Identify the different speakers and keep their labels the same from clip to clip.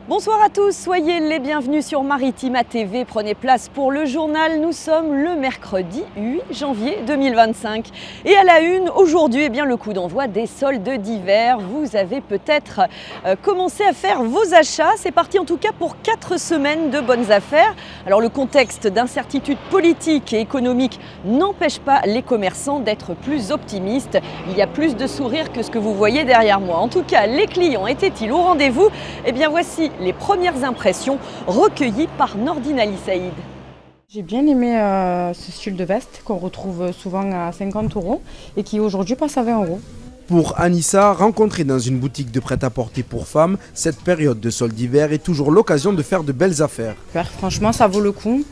Speaker 1: Bonsoir à tous, soyez les bienvenus sur Maritima TV. Prenez place pour le journal. Nous sommes le mercredi 8 janvier 2025. Et à la une, aujourd'hui, le coup d'envoi des soldes d'hiver. Vous avez peut-être commencé à faire vos achats. C'est parti en tout cas pour 4 semaines de bonnes affaires. Alors le contexte d'incertitude politique et économique n'empêche pas les commerçants d'être plus optimistes. Il y a plus de sourires que ce que vous voyez derrière moi. En tout cas, les clients étaient-ils au rendez-vous? Voici les premières impressions recueillies par Nordine Ali Saïd.
Speaker 2: J'ai bien aimé ce style de veste qu'on retrouve souvent à 50 € et qui aujourd'hui passe à 20 €.
Speaker 3: Pour Anissa, rencontrée dans une boutique de prêt-à-porter pour femmes, cette période de solde d'hiver est toujours l'occasion de faire de belles affaires.
Speaker 2: Franchement, ça vaut le coup.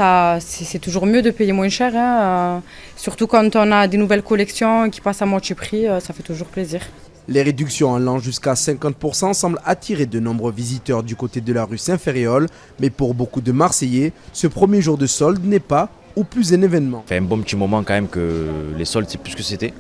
Speaker 2: C'est toujours mieux de payer moins cher, surtout quand on a des nouvelles collections qui passent à moitié prix, ça fait toujours plaisir.
Speaker 3: Les réductions allant jusqu'à 50% semblent attirer de nombreux visiteurs du côté de la rue Saint-Ferréol, mais pour beaucoup de Marseillais, ce premier jour de solde n'est pas ou plus un événement.
Speaker 4: Ça fait un bon petit moment quand même que les soldes c'est plus ce que c'était.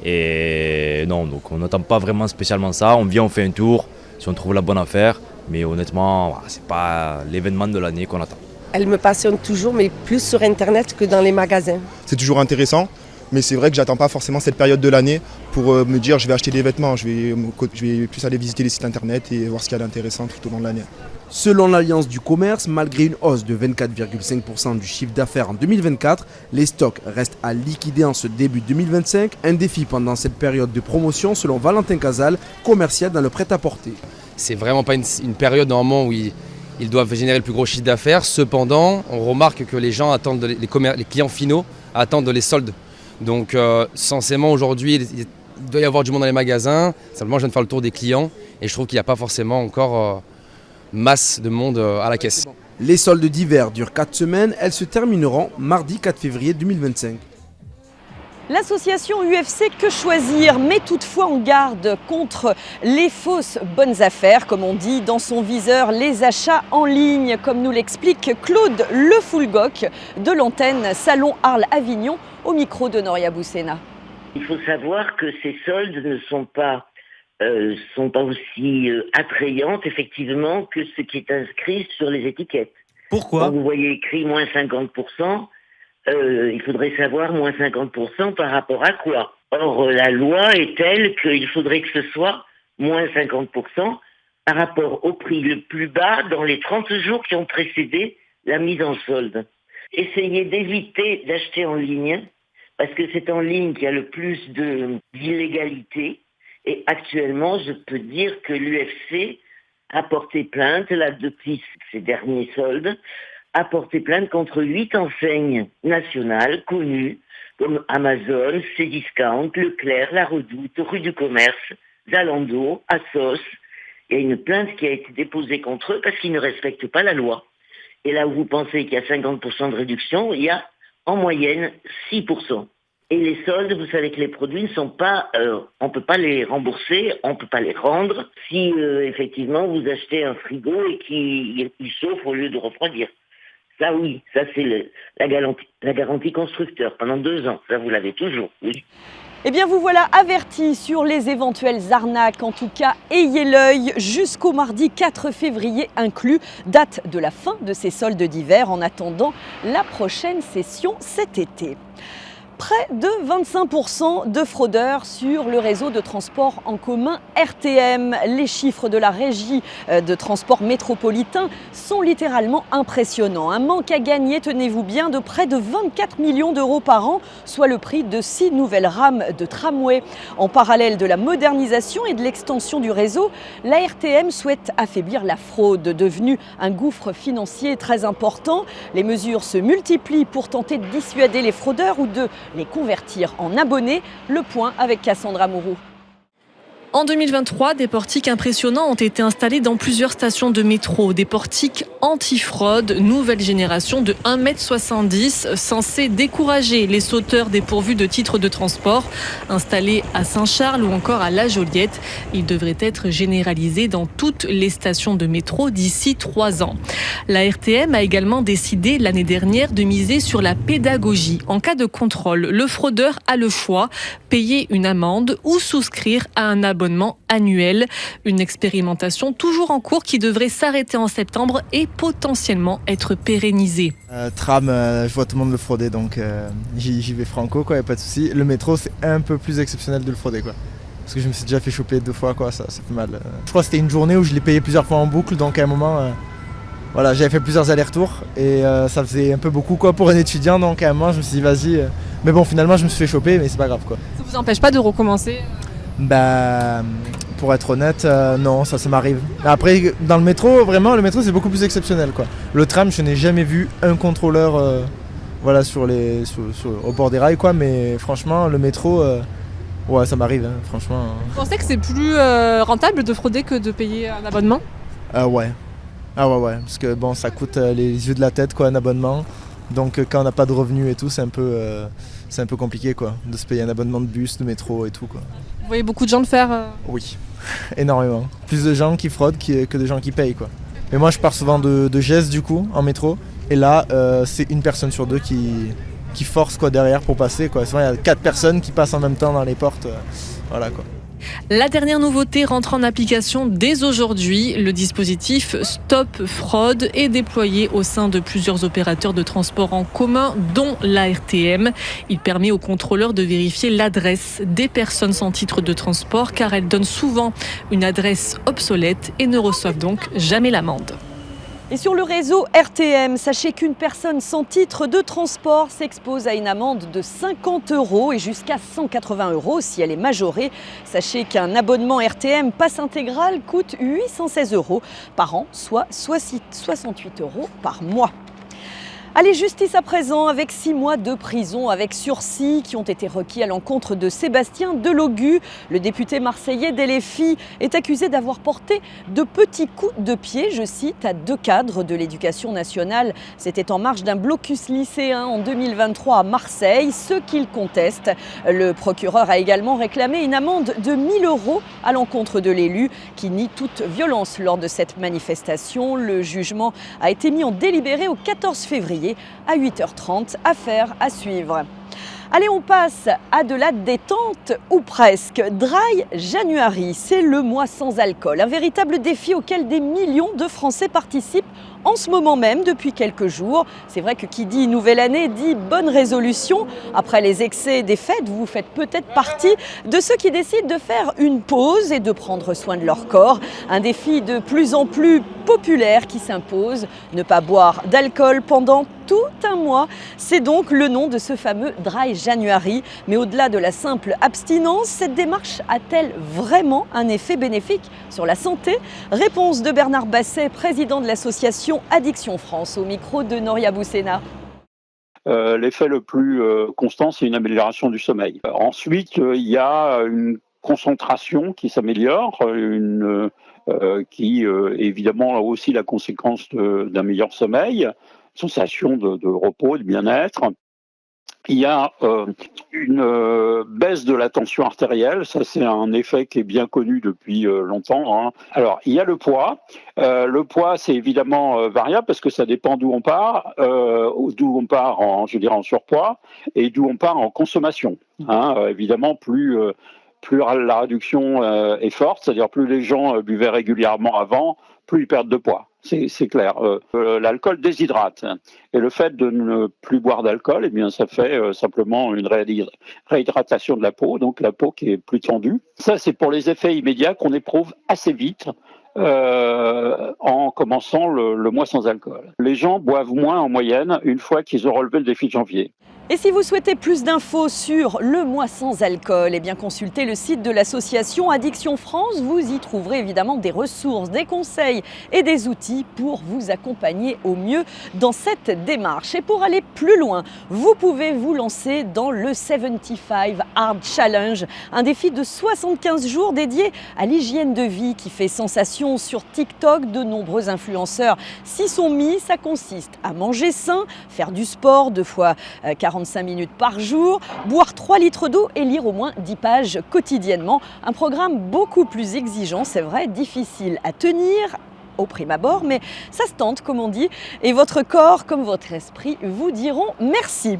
Speaker 4: Et non, donc on n'attend pas vraiment spécialement ça, on vient, on fait un tour, si on trouve la bonne affaire, mais honnêtement, c'est pas l'événement de l'année qu'on attend.
Speaker 5: Elle me passionne toujours, mais plus sur internet que dans les magasins.
Speaker 6: C'est toujours intéressant. Mais c'est vrai que j'attends pas forcément cette période de l'année pour me dire je vais acheter des vêtements. Je vais plus aller visiter les sites internet et voir ce qu'il y a d'intéressant tout au long de l'année.
Speaker 3: Selon l'Alliance du commerce, malgré une hausse de 24,5% du chiffre d'affaires en 2024, les stocks restent à liquider en ce début 2025. Un défi pendant cette période de promotion selon Valentin Casal, commercial dans le prêt-à-porter.
Speaker 7: C'est vraiment pas une période normalement où ils doivent générer le plus gros chiffre d'affaires. Cependant, on remarque que les gens attendent, les clients finaux attendent les soldes. Donc censément aujourd'hui, il doit y avoir du monde dans les magasins. Simplement, je viens de faire le tour des clients et je trouve qu'il n'y a pas forcément encore masse de monde à la caisse.
Speaker 3: Les soldes d'hiver durent 4 semaines. Elles se termineront mardi 4 février 2025.
Speaker 1: L'association UFC Que Choisir met toutefois en garde contre les fausses bonnes affaires, comme on dit, dans son viseur les achats en ligne, comme nous l'explique Claude Le Foulgoc de l'antenne Salon Arles-Avignon au micro de Noria Boussena.
Speaker 8: Il faut savoir que ces soldes ne sont pas aussi attrayantes effectivement que ce qui est inscrit sur les étiquettes.
Speaker 3: Pourquoi ?
Speaker 8: Quand vous voyez écrit moins 50%, il faudrait savoir moins 50% par rapport à quoi. Or, la loi est telle qu'il faudrait que ce soit moins 50% par rapport au prix le plus bas dans les 30 jours qui ont précédé la mise en solde. Essayez d'éviter d'acheter en ligne, parce que c'est en ligne qu'il y a le plus d'illégalité. Et actuellement, je peux dire que l'UFC a porté plainte, là, depuis ces derniers soldes, a porté plainte contre 8 enseignes nationales connues, comme Amazon, Cdiscount, Leclerc, La Redoute, Rue du Commerce, Zalando, Asos. Il y a une plainte qui a été déposée contre eux parce qu'ils ne respectent pas la loi. Et là où vous pensez qu'il y a 50% de réduction, il y a en moyenne 6%. Et les soldes, vous savez que les produits ne sont pas, on peut pas les rembourser, on peut pas les rendre si effectivement vous achetez un frigo et qu'il chauffe au lieu de refroidir. Ça oui, ça c'est la garantie constructeur pendant 2 ans. Ça vous l'avez toujours, oui.
Speaker 1: Vous voilà avertis sur les éventuelles arnaques. En tout cas, ayez l'œil jusqu'au mardi 4 février inclus, date de la fin de ces soldes d'hiver en attendant la prochaine session cet été. Près de 25% de fraudeurs sur le réseau de transport en commun RTM. Les chiffres de la régie de transport métropolitain sont littéralement impressionnants. Un manque à gagner, tenez-vous bien, de près de 24 millions d'euros par an, soit le prix de 6 nouvelles rames de tramway. En parallèle de la modernisation et de l'extension du réseau, la RTM souhaite affaiblir la fraude, devenue un gouffre financier très important. Les mesures se multiplient pour tenter de dissuader les fraudeurs ou de les convertir en abonnés. Le point avec Cassandra Mourou.
Speaker 9: En 2023, des portiques impressionnants ont été installés dans plusieurs stations de métro. Des portiques anti-fraude, nouvelle génération de 1,70 m, censés décourager les sauteurs dépourvus de titres de transport. Installés à Saint-Charles ou encore à La Joliette, ils devraient être généralisés dans toutes les stations de métro d'ici 3 ans. La RTM a également décidé l'année dernière de miser sur la pédagogie. En cas de contrôle, le fraudeur a le choix, payer une amende ou souscrire à un abonnement d'abonnement annuel. Une expérimentation toujours en cours qui devrait s'arrêter en septembre et potentiellement être pérennisée.
Speaker 10: Tram, je vois tout le monde le frauder, donc j'y vais franco, quoi, y a pas de souci. Le métro, c'est un peu plus exceptionnel de le frauder, quoi. Parce que je me suis déjà fait choper 2 fois, quoi, ça fait mal. Je crois que c'était une journée où je l'ai payé plusieurs fois en boucle, donc à un moment, voilà, j'avais fait plusieurs allers-retours et ça faisait un peu beaucoup, quoi, pour un étudiant, donc à un moment je me suis dit vas-y. Mais bon, finalement je me suis fait choper, mais c'est pas grave, quoi.
Speaker 11: Ça vous empêche pas de recommencer?
Speaker 10: Bah, pour être honnête, non, ça m'arrive. Après, dans le métro, vraiment, le métro c'est beaucoup plus exceptionnel, quoi. Le tram, je n'ai jamais vu un contrôleur, voilà, au bord des rails, quoi. Mais franchement, le métro, ouais, ça m'arrive, hein, franchement.
Speaker 11: Vous pensez que c'est plus rentable de frauder que de payer un abonnement?
Speaker 10: Ouais. Ah ouais, parce que bon, ça coûte les yeux de la tête, quoi, un abonnement. Donc quand on n'a pas de revenus et tout, c'est un peu compliqué, quoi, de se payer un abonnement de bus, de métro et tout, quoi.
Speaker 11: Vous voyez beaucoup de gens le faire?
Speaker 10: Oui, énormément. Plus de gens qui fraudent que de gens qui payent, quoi. Mais moi je pars souvent de Geste du coup, en métro. Et là, c'est une personne sur 2 qui force, quoi, derrière pour passer, quoi. Souvent il y a 4 personnes qui passent en même temps dans les portes. Voilà, quoi.
Speaker 9: La dernière nouveauté rentre en application dès aujourd'hui. Le dispositif Stop Fraude est déployé au sein de plusieurs opérateurs de transport en commun, dont la RTM. Il permet aux contrôleurs de vérifier l'adresse des personnes sans titre de transport, car elles donnent souvent une adresse obsolète et ne reçoivent donc jamais l'amende.
Speaker 1: Et sur le réseau RTM, sachez qu'une personne sans titre de transport s'expose à une amende de 50 € et jusqu'à 180 € si elle est majorée. Sachez qu'un abonnement RTM passe intégral coûte 816 € par an, soit 68 € par mois. Allez, justice à présent avec 6 mois de prison avec sursis qui ont été requis à l'encontre de Sébastien Delogu. Le député marseillais d'LFI est accusé d'avoir porté de petits coups de pied, je cite, à 2 cadres de l'éducation nationale. C'était en marge d'un blocus lycéen en 2023 à Marseille, ce qu'il conteste. Le procureur a également réclamé une amende de 1 000 € à l'encontre de l'élu qui nie toute violence lors de cette manifestation. Le jugement a été mis en délibéré au 14 février à 8h30, affaire à suivre. Allez, on passe à de la détente, ou presque. Dry January, c'est le mois sans alcool. Un véritable défi auquel des millions de Français participent en ce moment même, depuis quelques jours. C'est vrai que qui dit nouvelle année dit bonne résolution. Après les excès des fêtes, vous faites peut-être partie de ceux qui décident de faire une pause et de prendre soin de leur corps. Un défi de plus en plus populaire qui s'impose. Ne pas boire d'alcool pendant tout un mois. C'est donc le nom de ce fameux Dry January. Mais au-delà de la simple abstinence, cette démarche a-t-elle vraiment un effet bénéfique sur la santé? Réponse de Bernard Basset, président de l'association Addiction France, au micro de Noria Boussena.
Speaker 12: L'effet le plus constant, c'est une amélioration du sommeil. Ensuite, il y a une concentration qui s'améliore, qui évidemment a aussi la conséquence d'un meilleur sommeil, sensation de repos, de bien-être. Il y a une baisse de la tension artérielle, ça c'est un effet qui est bien connu depuis longtemps, hein. Alors il y a le poids c'est évidemment variable parce que ça dépend d'où on part en surpoids et d'où on part en consommation, hein. Évidemment plus la réduction est forte, c'est-à-dire plus les gens buvaient régulièrement avant, plus ils perdent de poids. C'est clair. L'alcool déshydrate. Et le fait de ne plus boire d'alcool, eh bien, ça fait simplement une réhydratation de la peau, donc la peau qui est plus tendue. Ça, c'est pour les effets immédiats qu'on éprouve assez vite en commençant le mois sans alcool. Les gens boivent moins en moyenne une fois qu'ils ont relevé le défi de janvier.
Speaker 1: Et si vous souhaitez plus d'infos sur le mois sans alcool, eh bien consultez le site de l'association Addiction France. Vous y trouverez évidemment des ressources, des conseils et des outils pour vous accompagner au mieux dans cette démarche. Et pour aller plus loin, vous pouvez vous lancer dans le 75 Hard Challenge, un défi de 75 jours dédié à l'hygiène de vie qui fait sensation sur TikTok. De nombreux influenceurs s'y sont mis. Ça consiste à manger sain, faire du sport 2 fois 45 minutes par jour, boire 3 litres d'eau et lire au moins 10 pages quotidiennement. Un programme beaucoup plus exigeant, c'est vrai, difficile à tenir au prime abord, mais ça se tente comme on dit, et votre corps comme votre esprit vous diront merci.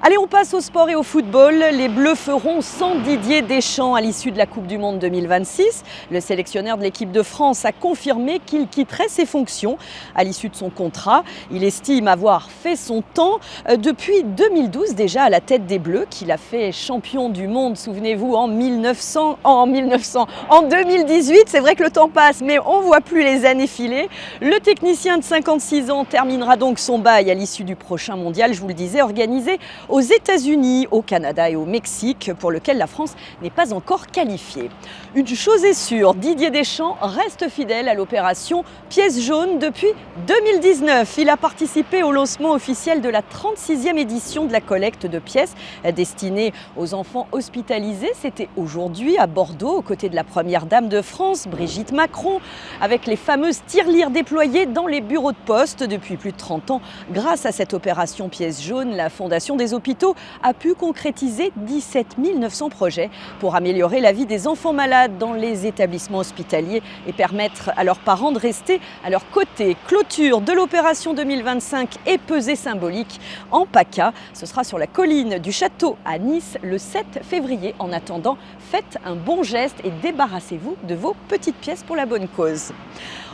Speaker 1: Allez, on passe au sport et au football. Les Bleus feront sans Didier Deschamps à l'issue de la Coupe du Monde 2026. Le sélectionneur de l'équipe de France a confirmé qu'il quitterait ses fonctions à l'issue de son contrat. Il estime avoir fait son temps depuis 2012 déjà à la tête des Bleus, qu'il a fait champion du monde, souvenez-vous, en 2018. C'est vrai que le temps passe, mais on ne voit plus les années filer. Le technicien de 56 ans terminera donc son bail à l'issue du prochain mondial, je vous le disais, organisé aux États-Unis, au Canada et au Mexique, pour lequel la France n'est pas encore qualifiée. Une chose est sûre, Didier Deschamps reste fidèle à l'opération Pièce jaune depuis 2019. Il a participé au lancement officiel de la 36e édition de la collecte de pièces destinée aux enfants hospitalisés. C'était aujourd'hui à Bordeaux, aux côtés de la première dame de France, Brigitte Macron, avec les fameuses tirelires déployées dans les bureaux de poste depuis plus de 30 ans. Grâce à cette opération Pièce jaune, la Fondation des hôpitaux a pu concrétiser 17 900 projets pour améliorer la vie des enfants malades dans les établissements hospitaliers et permettre à leurs parents de rester à leur côté. Clôture de l'opération 2025 et pesée symbolique en PACA. Ce sera sur la colline du château à Nice le 7 février. En attendant, faites un bon geste et débarrassez-vous de vos petites pièces pour la bonne cause.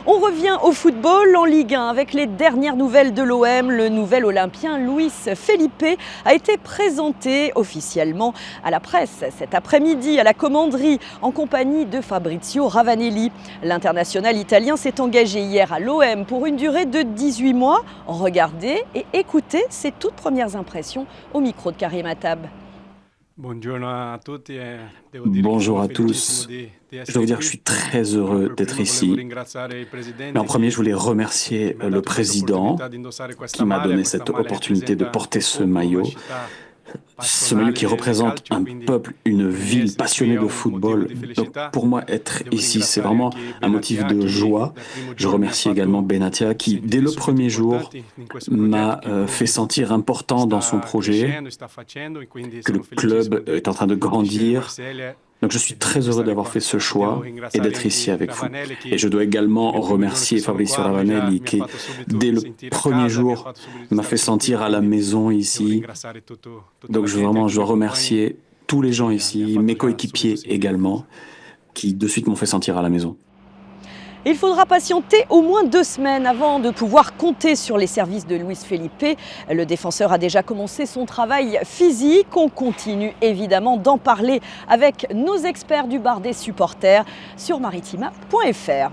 Speaker 1: On revient au football en Ligue 1 avec les dernières nouvelles de l'OM. Le nouvel Olympien Luis Felipe a été présenté officiellement à la presse cet après-midi à la commanderie en compagnie de Fabrizio Ravanelli. L'international italien s'est engagé hier à l'OM pour une durée de 18 mois. Regardez et écoutez ses toutes premières impressions au micro de Karim Attab.
Speaker 13: Bonjour à tous. Je dois vous dire que je suis très heureux d'être ici. Mais en premier, je voulais remercier le président qui m'a donné cette opportunité de porter ce maillot. Ce maillot qui représente un peuple, une ville passionnée de football. Donc pour moi, être ici, c'est vraiment un motif de joie. Je remercie également Benatia qui, dès le premier jour, m'a fait sentir important dans son projet, que le club est en train de grandir. Donc je suis très heureux d'avoir fait ce choix et d'être ici avec vous. Et je dois également remercier Fabrizio Ravanelli qui, dès le premier jour, m'a fait sentir à la maison ici. Donc je dois remercier tous les gens ici, mes coéquipiers également, qui de suite m'ont fait sentir à la maison.
Speaker 1: Il faudra patienter au moins 2 semaines avant de pouvoir compter sur les services de Luis Felipe. Le défenseur a déjà commencé son travail physique. On continue évidemment d'en parler avec nos experts du bar des supporters sur maritima.fr.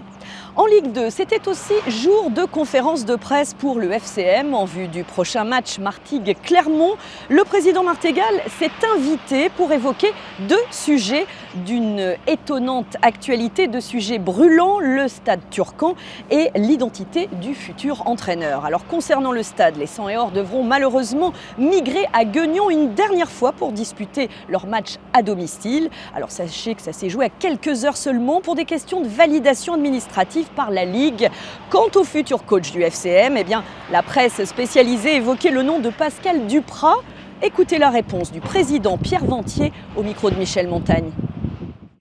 Speaker 1: En Ligue 2, c'était aussi jour de conférence de presse pour le FCM en vue du prochain match Martigues-Clermont. Le président Martegal s'est invité pour évoquer 2 sujets d'une étonnante actualité, 2 sujets brûlants, le stade Turcan et l'identité du futur entraîneur. Alors concernant le stade, les 100 et or devront malheureusement migrer à Guignon une dernière fois pour disputer leur match à domicile. Alors sachez que ça s'est joué à quelques heures seulement pour des questions de validation administrative par la Ligue. Quant au futur coach du FCM, eh bien, la presse spécialisée évoquait le nom de Pascal Duprat. Écoutez la réponse du président Pierre Ventier au micro de Michel Montagne.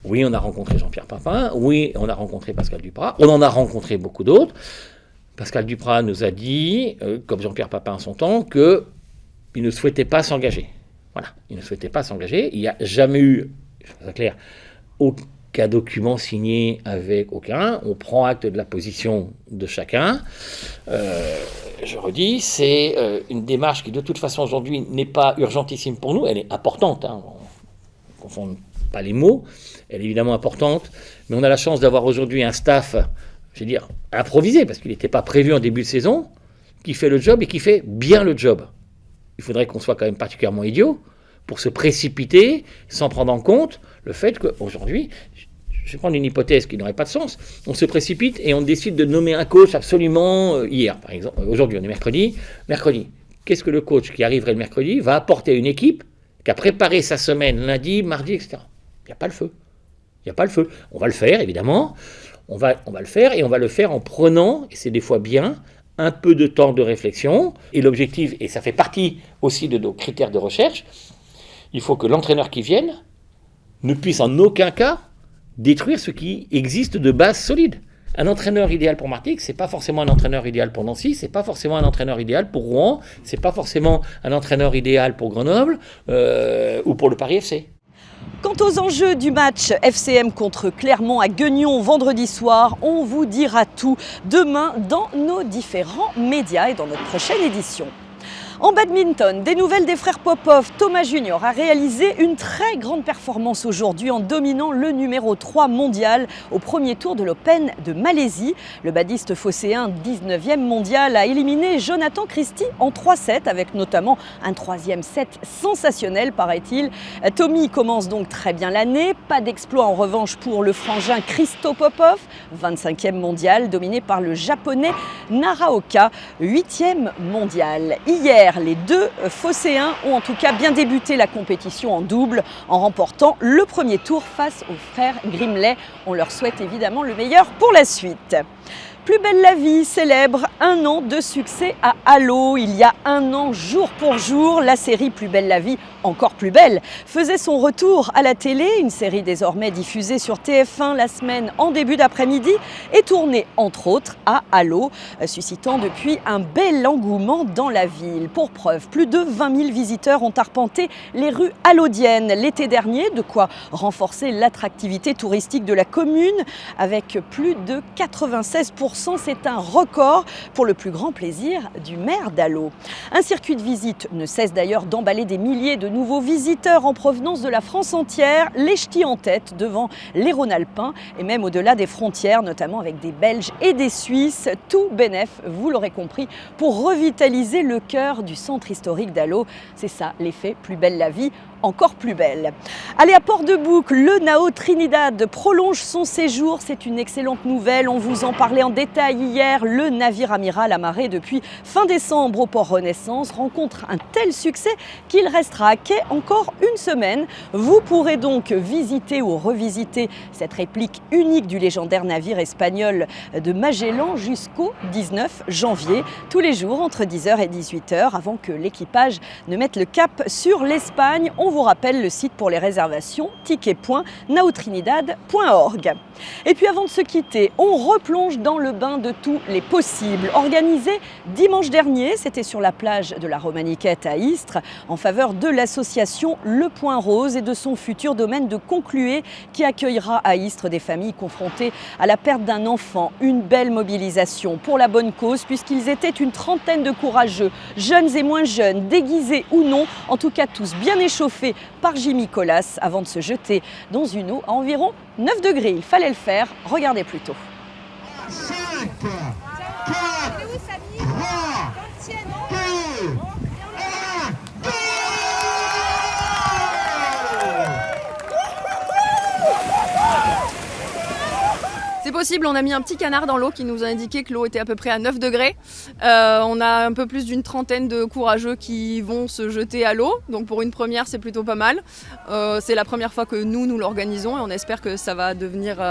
Speaker 14: Oui, on a rencontré Jean-Pierre Papin, oui, on a rencontré Pascal Duprat, on en a rencontré beaucoup d'autres. Pascal Duprat nous a dit, comme Jean-Pierre Papin à son temps, qu'il ne souhaitait pas s'engager. Voilà, il ne souhaitait pas s'engager. Il n'y a jamais eu, je veux dire clair, aucun document signé avec aucun. On prend acte de la position de chacun. Je redis, c'est une démarche qui de toute façon aujourd'hui n'est pas urgentissime pour nous. Elle est importante, hein. On ne confond pas les mots. Elle est évidemment importante, mais on a la chance d'avoir aujourd'hui un staff, je veux dire, improvisé, parce qu'il n'était pas prévu en début de saison, qui fait le job et qui fait bien le job. Il faudrait qu'on soit quand même particulièrement idiot pour se précipiter sans prendre en compte le fait qu'aujourd'hui, je vais prendre une hypothèse qui n'aurait pas de sens, on se précipite et on décide de nommer un coach absolument hier, par exemple. Aujourd'hui, on est mercredi. Mercredi, qu'est-ce que le coach qui arriverait le mercredi va apporter à une équipe qui a préparé sa semaine lundi, mardi, etc. Il n'y a pas le feu. Il n'y a pas le feu. On va le faire, évidemment. On va le faire et on va le faire en prenant, et c'est des fois bien, un peu de temps de réflexion. Et l'objectif, et ça fait partie aussi de nos critères de recherche, il faut que l'entraîneur qui vienne ne puisse en aucun cas détruire ce qui existe de base solide. Un entraîneur idéal pour Martigues, c'est pas forcément un entraîneur idéal pour Nancy, c'est pas forcément un entraîneur idéal pour Rouen, c'est pas forcément un entraîneur idéal pour Grenoble ou pour le Paris FC.
Speaker 1: Quant aux enjeux du match FCM contre Clermont à Gueugnon vendredi soir, on vous dira tout demain dans nos différents médias et dans notre prochaine édition. En badminton, des nouvelles des frères Popov. Thomas Junior a réalisé une très grande performance aujourd'hui en dominant le numéro 3 mondial au premier tour de l'Open de Malaisie. Le badiste phocéen 19e mondial a éliminé Jonathan Christie en 3-7 avec notamment un 3e set sensationnel paraît-il. Tommy commence donc très bien l'année. Pas d'exploit en revanche pour le frangin Christo Popov, 25e mondial, dominé par le japonais Naraoka, 8e mondial. Hier, les deux phocéens ont en tout cas bien débuté la compétition en double en remportant le premier tour face aux frères Grimley. On leur souhaite évidemment le meilleur pour la suite. Plus belle la vie célèbre 1 an de succès à Allo. Il y a 1 an, jour pour jour, la série Plus belle la vie, encore plus belle, faisait son retour à la télé. Une série désormais diffusée sur TF1 la semaine en début d'après-midi et tournée entre autres à Allo, suscitant depuis un bel engouement dans la ville. Pour preuve, plus de 20 000 visiteurs ont arpenté les rues allodiennes l'été dernier, de quoi renforcer l'attractivité touristique de la commune avec plus de 96%. C'est un record pour le plus grand plaisir du maire d'Allo. Un circuit de visite ne cesse d'ailleurs d'emballer des milliers de nouveaux visiteurs en provenance de la France entière, les ch'tis en tête devant les Rhône-Alpins et même au-delà des frontières, notamment avec des Belges et des Suisses. Tout bénef, vous l'aurez compris, pour revitaliser le cœur du centre historique d'Allo. C'est ça l'effet Plus belle la vie, encore plus belle. Allez, à Port-de-Bouc, le Nao Trinidad prolonge son séjour. C'est une excellente nouvelle. On vous en parlait en détail hier. Le navire amiral amarré depuis fin décembre au port Renaissance rencontre un tel succès qu'il restera à quai encore une semaine. Vous pourrez donc visiter ou revisiter cette réplique unique du légendaire navire espagnol de Magellan jusqu'au 19 janvier, tous les jours entre 10h et 18h, avant que l'équipage ne mette le cap sur l'Espagne. On vous rappelle le site pour les réservations, ticket.naotrinidad.org. Et puis avant de se quitter, on replonge dans le bain de tous les possibles. Organisé dimanche dernier, c'était sur la plage de la Romaniquette à Istres, en faveur de l'association Le Point Rose et de son futur domaine de Conclué qui accueillera à Istres des familles confrontées à la perte d'un enfant. Une belle mobilisation pour la bonne cause puisqu'ils étaient une trentaine de courageux, jeunes et moins jeunes, déguisés ou non, en tout cas tous bien échauffés par Jimmy Colas avant de se jeter dans une eau à environ 9 degrés. Il fallait le faire, regardez plutôt.
Speaker 15: 5, 4, 3, 2, 1,
Speaker 11: C'est possible, on a mis un petit canard dans l'eau qui nous a indiqué que l'eau était à peu près à 9 degrés. On a un peu plus d'une trentaine de courageux qui vont se jeter à l'eau. Donc pour une première, c'est plutôt pas mal. C'est la première fois que nous l'organisons et on espère que ça va devenir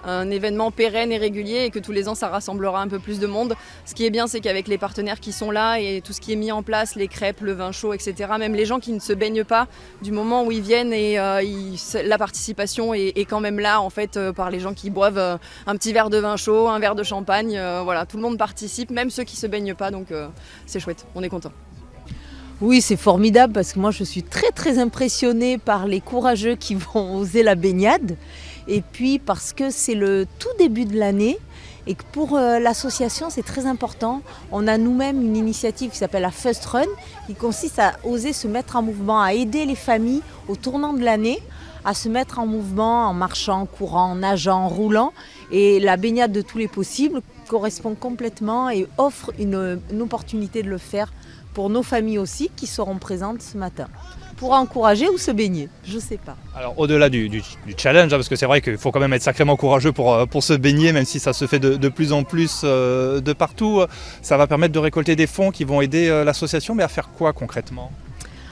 Speaker 11: un événement pérenne et régulier et que tous les ans ça rassemblera un peu plus de monde. Ce qui est bien, c'est qu'avec les partenaires qui sont là et tout ce qui est mis en place, les crêpes, le vin chaud, etc., même les gens qui ne se baignent pas, du moment où ils viennent et la participation est quand même là en fait par les gens qui boivent un petit verre de vin chaud, un verre de champagne, voilà, tout le monde participe, même ceux qui ne se baignent pas, donc c'est chouette, on est content.
Speaker 16: Oui, c'est formidable parce que moi je suis très impressionnée par les courageux qui vont oser la baignade. Et puis parce que c'est le tout début de l'année et que pour l'association c'est très important. On a nous-mêmes une initiative qui s'appelle la First Run qui consiste à oser se mettre en mouvement, à aider les familles au tournant de l'année à se mettre en mouvement, en marchant, en courant, en nageant, en roulant. Et la baignade de tous les possibles correspond complètement et offre une opportunité de le faire pour nos familles aussi qui seront présentes ce matin. Pour encourager ou se baigner, je ne sais pas.
Speaker 17: Alors au-delà du challenge, parce que c'est vrai qu'il faut quand même être sacrément courageux pour se baigner, même si ça se fait de plus en plus de partout, ça va permettre de récolter des fonds qui vont aider l'association, mais à faire quoi concrètement ?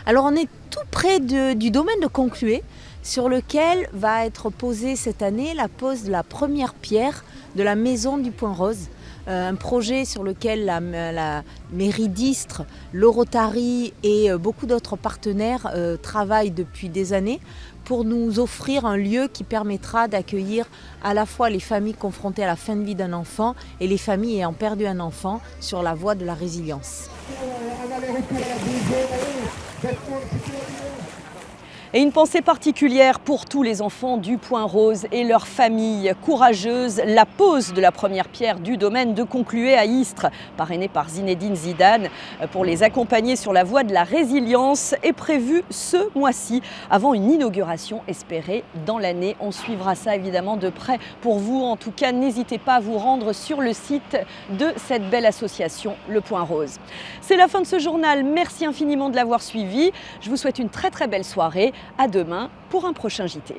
Speaker 16: Alors on est tout près du domaine de Conclué, sur lequel va être posée cette année la pose de la première pierre de la maison du Point Rose. un projet sur lequel la mairie d'Istres, le Rotary et beaucoup d'autres partenaires travaillent depuis des années pour nous offrir un lieu qui permettra d'accueillir à la fois les familles confrontées à la fin de vie d'un enfant et les familles ayant perdu un enfant sur la voie de la résilience.
Speaker 1: Et une pensée particulière pour tous les enfants du Point Rose et leurs familles courageuses. La pose de la première pierre du domaine de Conclué à Istres, parrainée par Zinedine Zidane, pour les accompagner sur la voie de la résilience, est prévue ce mois-ci, avant une inauguration espérée dans l'année. On suivra ça évidemment de près pour vous. En tout cas, n'hésitez pas à vous rendre sur le site de cette belle association, le Point Rose. C'est la fin de ce journal. Merci infiniment de l'avoir suivi. Je vous souhaite une très belle soirée. À demain pour un prochain JT.